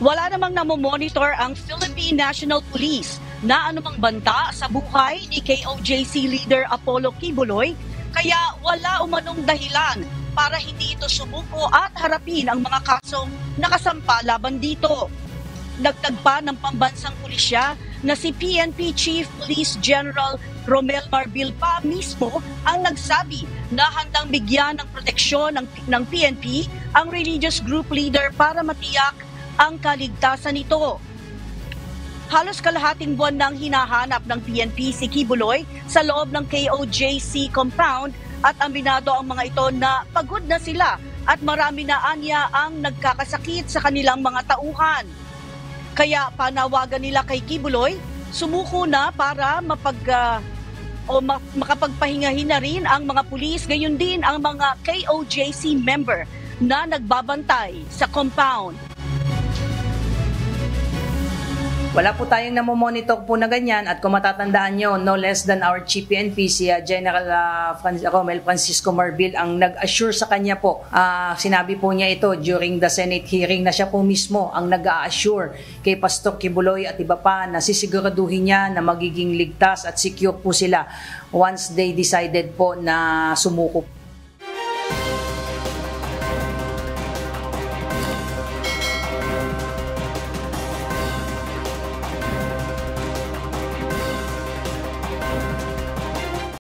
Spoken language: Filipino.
Wala namang namomonitor ang Philippine National Police na anumang banta sa buhay ni KOJC leader Apollo Kibuloy, kaya wala umanong dahilan para hindi ito sumuko at harapin ang mga kasong nakasampa laban dito. Dagdag pa ng pambansang pulisya na si PNP Chief Police General Romel Marbil pa mismo ang nagsabi na handang bigyan ng proteksyon ng PNP ang religious group leader para matiyak ang kaligtasan nito. Halos kalahating buwan nang hinahanap ng PNP si Kibuloy sa loob ng KOJC compound at aminado ang mga ito na pagod na sila at marami na anya ang nagkakasakit sa kanilang mga tauhan. Kaya panawagan nila kay Kibuloy, sumuko na para makapagpahingahin na rin ang mga pulis, gayon din ang mga KOJC member na nagbabantay sa compound. Wala po tayong namomonitor po na ganyan at kung matatandaan nyo, no less than our Chief PNP, si General Romel Francisco Marbil ang nag-assure sa kanya po. Sinabi po niya ito during the Senate hearing na siya po mismo ang nag-assure kay Pastor Kibuloy at iba pa na sisiguraduhin niya na magiging ligtas at secure po sila once they decided po na sumuko.